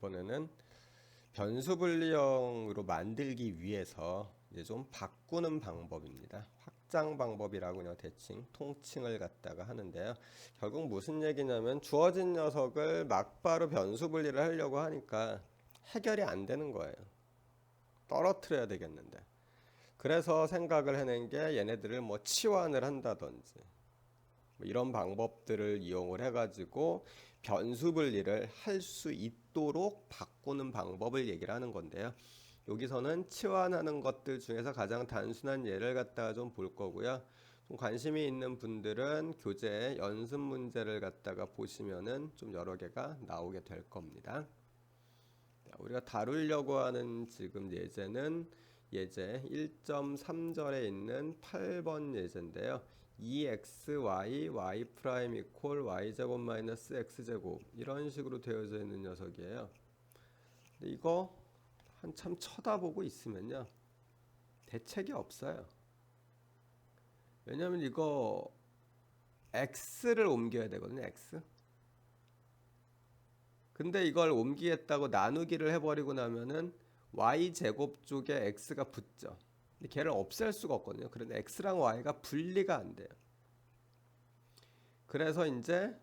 이번에는 변수 분리형으로 만들기 위해서 이제 좀 바꾸는 방법입니다. 확장 방법이라고 그냥 대칭, 통칭을 갖다가 하는데요. 결국 무슨 얘기냐면 주어진 녀석을 막바로 변수 분리를 하려고 하니까 해결이 안 되는 거예요. 떨어뜨려야 되겠는데. 그래서 생각을 해낸 게 얘네들을 뭐 치환을 한다든지 뭐 이런 방법들을 이용을 해가지고 변수 분리를 할 수 있도록 바꾸는 방법을 얘기를 하는 건데요. 여기서는 치환하는 것들 중에서 가장 단순한 예를 갖다가 좀 볼 거고요. 좀 관심이 있는 분들은 교재 연습 문제를 갖다가 보시면은 좀 여러 개가 나오게 될 겁니다. 우리가 다루려고 하는 지금 예제는 예제 1.3절에 있는 8번 예제인데요. 2xy y 프라임 이퀄 y제곱 마이너스 x제곱 이런 식으로 되어져 있는 녀석이에요. 근데 이거 한참 쳐다보고 있으면요 대책이 없어요. 왜냐면 이거 x를 옮겨야 되거든요. x. 근데 이걸 옮기겠다고 나누기를 해버리고 나면은 y제곱 쪽에 x가 붙죠. 근데 걔를 없앨 수가 없거든요. 그런데 x랑 y가 분리가 안 돼요. 그래서 이제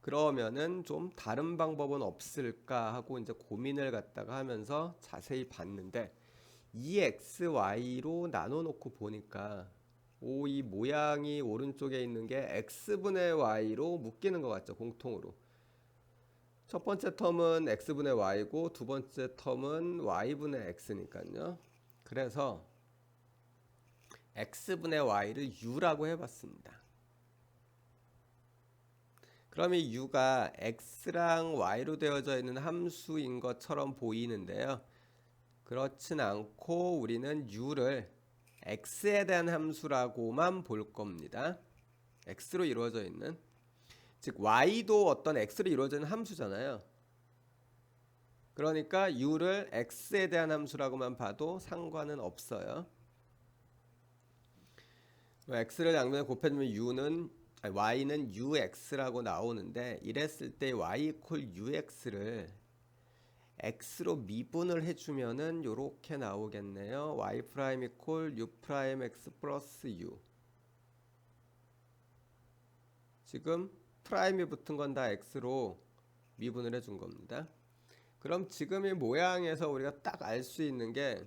그러면은 좀 다른 방법은 없을까 하고 이제 고민을 갖다가 하면서 자세히 봤는데 2xy로 나눠 놓고 보니까 이 모양이 오른쪽에 있는 게 x분의 y로 묶이는 것 같죠. 공통으로. 첫 번째 텀은 x분의 y고 두 번째 텀은 y분의 x니까요. 그래서 x분의 y를 u라고 해봤습니다. 그럼 이 u가 x랑 y로 되어져 있는 함수인 것처럼 보이는데요. 그렇진 않고 우리는 u를 x에 대한 함수라고만 볼 겁니다. x로 이루어져 있는, 즉 y도 어떤 x로 이루어져 있는 함수잖아요. 그러니까 u를 x에 대한 함수라고만 봐도 상관은 없어요. x를 양면에 곱해주면 y는 ux라고 나오는데, 이랬을 때 y 이퀄 ux를 x로 미분을 해주면은 요렇게 나오겠네요. y 프라임 이퀄 u 프라임 x 플러스 u. 지금 프라임이 붙은 건 다 x로 미분을 해준 겁니다. 그럼 지금 이 모양에서 우리가 딱 알 수 있는 게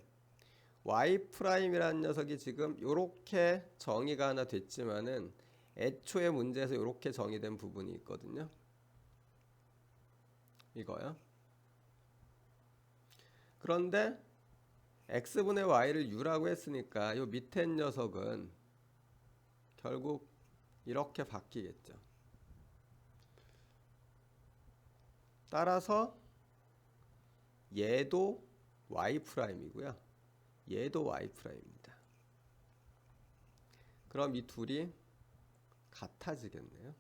y 프라임이라는 녀석이 지금 요렇게 정의가 하나 됐지만은 애초에 문제에서 요렇게 정의된 부분이 있거든요. 이거요. 그런데 x분의 y를 u라고 했으니까 요 밑에 녀석은 결국 이렇게 바뀌겠죠. 따라서 얘도 y 프라임이고요. 얘도 y 프라임입니다. 그럼 이 둘이 같아지겠네요.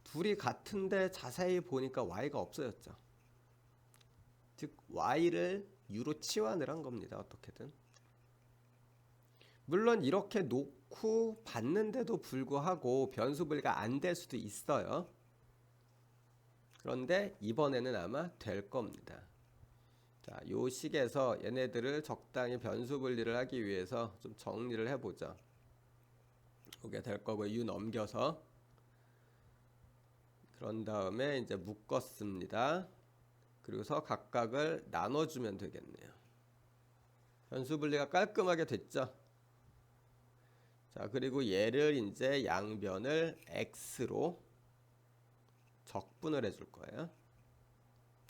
둘이 같은데 자세히 보니까 y가 없어졌죠. 즉 y를 u로 치환을 한 겁니다. 어떻게든. 물론 이렇게 놓고 봤는데도 불구하고 변수 분리가 안 될 수도 있어요. 그런데 이번에는 아마 될 겁니다. 자, 요 식에서 얘네들을 적당히 변수 분리를 하기 위해서 좀 정리를 해보죠. 이게 될 거고요. u 넘겨서. 그런 다음에 이제 묶었습니다. 그리고서 각각을 나눠주면 되겠네요. 변수 분리가 깔끔하게 됐죠. 자, 그리고 얘를 이제 양변을 x로 적분을 해줄 거예요.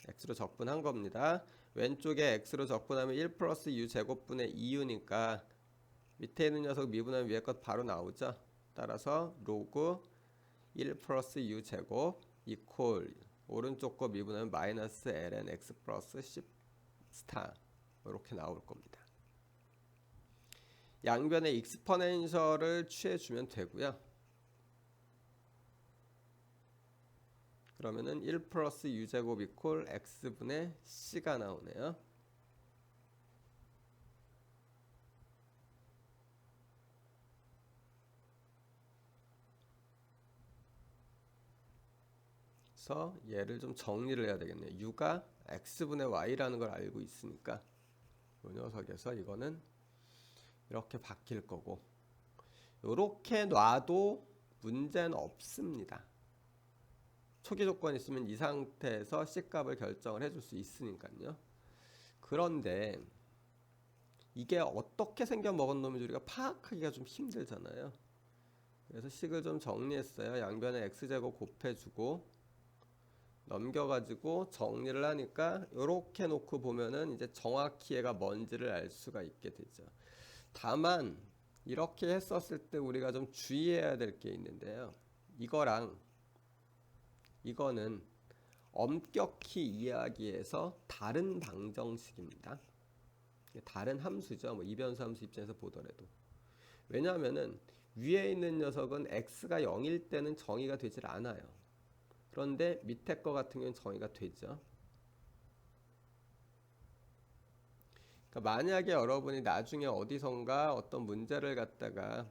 x로 적분한 겁니다. 왼쪽에 x로 적분하면 1 플러스 u 제곱분의 2u니까 밑에 있는 녀석 미분하면 위에 것 바로 나오죠. 따라서 로그 1 플러스 u 제곱 이퀄 오른쪽 거 미분하면 마이너스 ln x 플러스 10 스타 이렇게 나올 겁니다. 양변의 익스포넨셜을 취해주면 되고요. 그러면은 1 플러스 u제곱 이퀄 x분의 c가 나오네요. 그래서 얘를 좀 정리를 해야 되겠네요. u가 x분의 y라는 걸 알고 있으니까 이 녀석에서 이거는 이렇게 바뀔 거고, 이렇게 놔도 문제는 없습니다. 초기 조건 있으면 이 상태에서 C값을 결정을 해줄 수 있으니까요. 그런데 이게 어떻게 생겨 먹은 놈인지 우리가 파악하기가 좀 힘들잖아요. 그래서 식을 좀 정리했어요. 양변에 x제곱 곱해주고 넘겨가지고 정리를 하니까 이렇게 놓고 보면은 이제 정확히 얘가 뭔지를 알 수가 있게 되죠. 다만 이렇게 했었을 때 우리가 좀 주의해야 될 게 있는데요. 이거랑 이거는 엄격히 이야기해서 다른 방정식입니다. 다른 함수죠. 뭐 이변수 함수 입장에서 보더라도. 왜냐하면은 위에 있는 녀석은 x가 0일 때는 정의가 되질 않아요. 그런데 밑에 거 같은 경우는 정의가 되죠. 그러니까 만약에 여러분이 나중에 어디선가 어떤 문제를 갖다가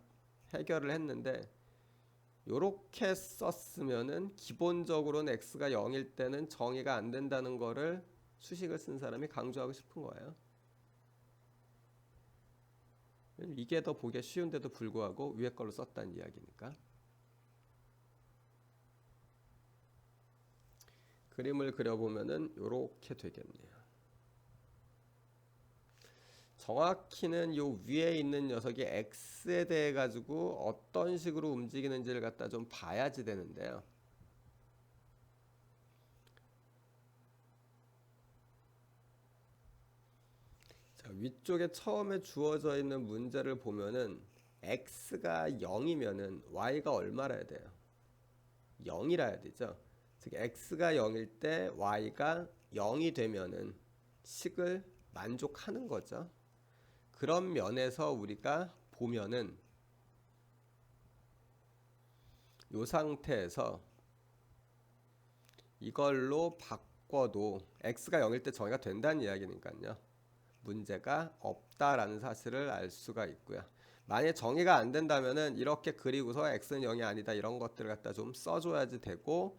해결을 했는데 요렇게 썼으면은 기본적으로는 x가 0일 때는 정의가 안 된다는 거를 수식을 쓴 사람이 강조하고 싶은 거예요. 이게 더 보기 쉬운데도 불구하고 위에 걸로 썼다는 이야기니까. 그림을 그려보면은 요렇게 되겠네요. 정확히는 요 위에 있는 녀석이 x에 대해 가지고 어떤 식으로 움직이는지를 갖다 좀 봐야지 되는데요. 자, 위쪽에 처음에 주어져 있는 문제를 보면은 x가 0이면은 y가 얼마라야 돼요? 0이라야 되죠. 즉 x가 0일 때 y가 0이 되면은 식을 만족하는 거죠. 그런 면에서 우리가 보면은 이 상태에서 이걸로 바꿔도 x가 0일 때 정의가 된다는 이야기니까요. 문제가 없다라는 사실을 알 수가 있고요. 만약 정의가 안 된다면은 이렇게 그리고서 x는 0이 아니다 이런 것들을 갖다 좀 써줘야지 되고,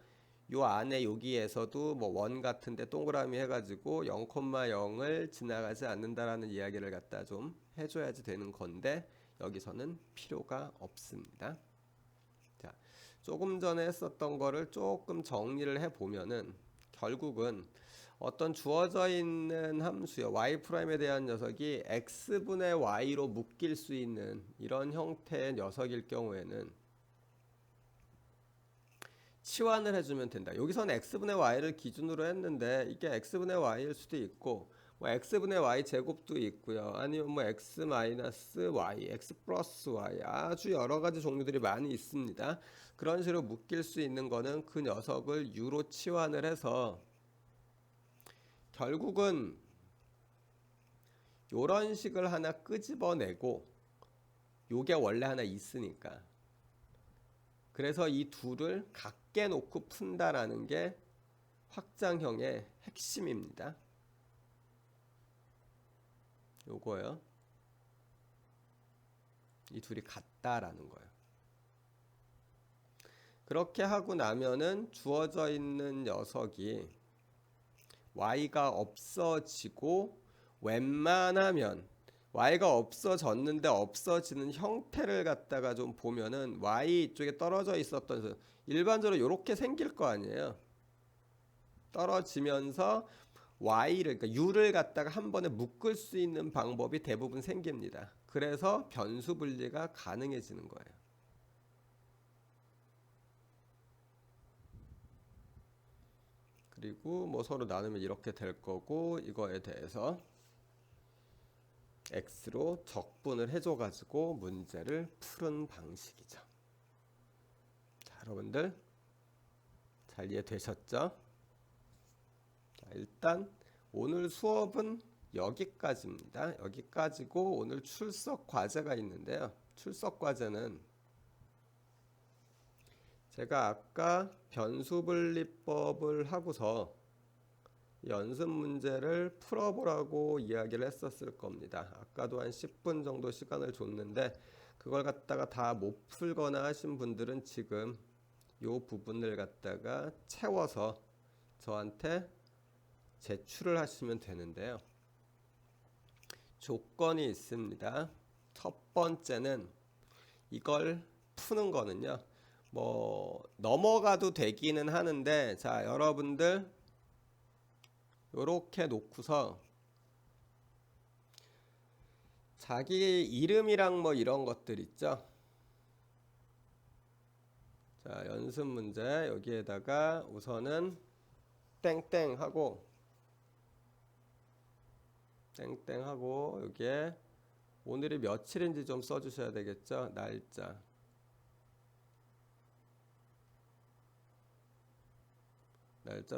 요 안에 여기에서도 뭐 원 같은데 동그라미 해가지고 0,0을 지나가지 않는다라는 이야기를 갖다 좀 해줘야지 되는 건데 여기서는 필요가 없습니다. 자, 조금 전에 했었던 거를 조금 정리를 해보면은 결국은 어떤 주어져 있는 함수요 y''에 대한 녀석이 x분의 y로 묶일 수 있는 이런 형태의 녀석일 경우에는 치환을 해주면 된다. 여기서는 x분의 y를 기준으로 했는데 이게 x분의 y일 수도 있고 뭐 x분의 y 제곱도 있고요. 아니면 뭐 x 마이너스 y, x 플러스 y 아주 여러 가지 종류들이 많이 있습니다. 그런 식으로 묶일 수 있는 거는 그 녀석을 u로 치환을 해서 결국은 요런 식을 하나 끄집어내고 요게 원래 하나 있으니까 그래서 이 둘을 같게 놓고 푼다라는 게 확장형의 핵심입니다. 요거요. 이 둘이 같다라는 거예요. 그렇게 하고 나면은 주어져 있는 녀석이 y가 없어지고 웬만하면 y가 없어졌는데 없어지는 형태를 갖다가 좀 보면은 y 쪽에 떨어져 있었던 일반적으로 이렇게 생길 거 아니에요. 떨어지면서 y를 그러니까 u를 갖다가 한 번에 묶을 수 있는 방법이 대부분 생깁니다. 그래서 변수 분리가 가능해지는 거예요. 그리고 뭐 서로 나누면 이렇게 될 거고 이거에 대해서 x로 적분을 해줘 가지고 문제를 푸는 방식이죠. 자, 여러분들 잘 이해되셨죠? 자, 일단 오늘 수업은 여기까지입니다. 여기까지고 오늘 출석 과제가 있는데요. 출석 과제는 제가 아까 변수분리법을 하고서 연습 문제를 풀어보라고 이야기를 했었을 겁니다. 아까도 한 10분 정도 시간을 줬는데 그걸 갖다가 다 못 풀거나 하신 분들은 지금 요 부분을 갖다가 채워서 저한테 제출을 하시면 되는데요. 조건이 있습니다. 첫 번째는 이걸 푸는 거는요. 뭐 넘어가도 되기는 하는데, 자, 여러분들 요렇게 놓고서 자기 이름이랑 뭐 이런 것들 있죠. 자, 연습 문제 여기에다가 우선은 땡땡하고 여기에 오늘이 며칠인지 좀 써주셔야 되겠죠. 날짜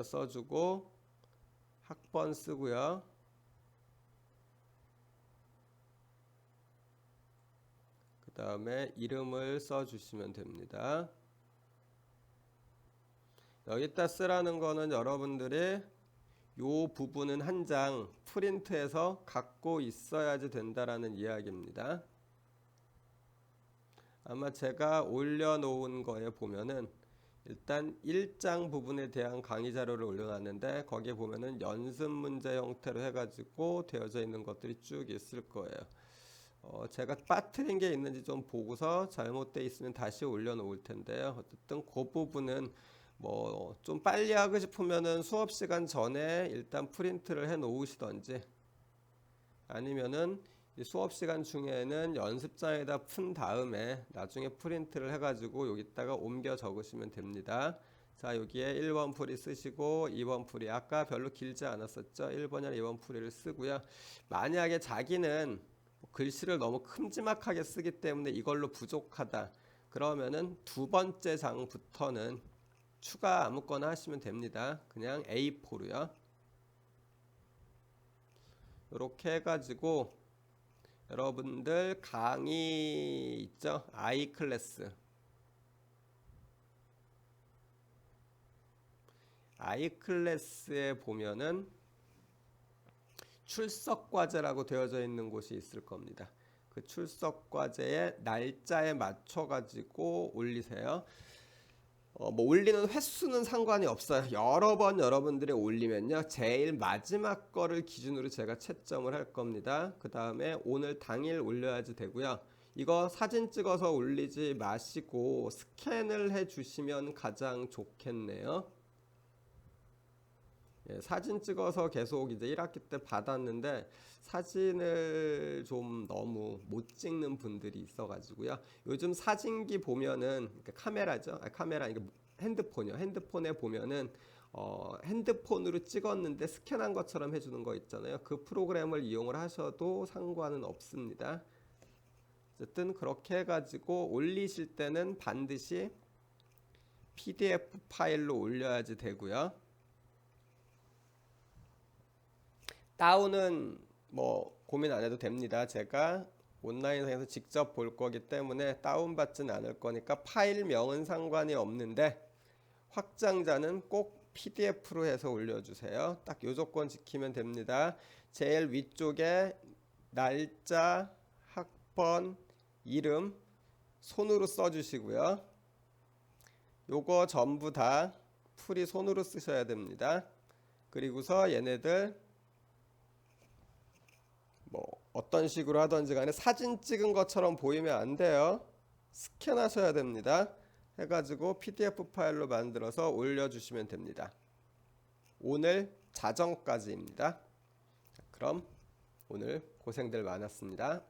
써주고 학번 쓰고요. 그 다음에 이름을 써주시면 됩니다. 여기다 쓰라는 거는 여러분들이 요 부분은 한 장 프린트해서 갖고 있어야지 된다라는 이야기입니다. 아마 제가 올려놓은 거에 보면은 일단 1장 부분에 대한 강의 자료를 올려놨는데, 거기에 보면은 연습 문제 형태로 해가지고 되어져 있는 것들이 쭉 있을 거예요. 제가 빠뜨린 게 있는지 좀 보고서 잘못되어 있으면 다시 올려놓을 텐데요. 어쨌든 그 부분은 뭐 좀 빨리 하고 싶으면은 수업 시간 전에 일단 프린트를 해 놓으시던지, 아니면은 수업 시간 중에는 연습장에다 푼 다음에 나중에 프린트를 해가지고 여기다가 옮겨 적으시면 됩니다. 자, 여기에 1번 풀이 쓰시고 2번 풀이 아까 별로 길지 않았었죠. 1번이나 2번 풀이를 쓰고요. 만약에 자기는 글씨를 너무 큼지막하게 쓰기 때문에 이걸로 부족하다 그러면은 두 번째 장부터는 추가 아무거나 하시면 됩니다. 그냥 A4로요. 이렇게 해가지고 여러분들 강의 있죠? I 클래스. I 클래스에 보면은 출석 과제라고 되어져 있는 곳이 있을 겁니다. 그 출석 과제의 날짜에 맞춰 가지고 올리세요. 뭐 올리는 횟수는 상관이 없어요. 여러 번 여러분들이 올리면요, 제일 마지막 거를 기준으로 제가 채점을 할 겁니다. 그 다음에 오늘 당일 올려야지 되고요. 이거 사진 찍어서 올리지 마시고 스캔을 해 주시면 가장 좋겠네요. 예, 사진 찍어서 계속 이제 1학기 때 받았는데 사진을 좀 너무 못 찍는 분들이 있어가지고요. 요즘 사진기 보면은 카메라죠. 카메라 이게 핸드폰이요. 핸드폰에 보면은 핸드폰으로 찍었는데 스캔한 것처럼 해주는 거 있잖아요. 그 프로그램을 이용을 하셔도 상관은 없습니다. 어쨌든 그렇게 해가지고 올리실 때는 반드시 PDF 파일로 올려야지 되고요. 다운은 뭐 고민 안 해도 됩니다. 제가 온라인상에서 직접 볼 거기 때문에 다운 받지는 않을 거니까 파일명은 상관이 없는데 확장자는 꼭 PDF로 해서 올려주세요. 딱 요 조건 지키면 됩니다. 제일 위쪽에 날짜, 학번, 이름 손으로 써주시고요. 요거 전부 다 풀이 손으로 쓰셔야 됩니다. 그리고서 얘네들 뭐 어떤 식으로 하던지 간에 사진 찍은 것처럼 보이면 안 돼요. 스캔하셔야 됩니다. 해가지고 PDF 파일로 만들어서 올려주시면 됩니다. 오늘 자정까지입니다. 그럼 오늘 고생들 많았습니다.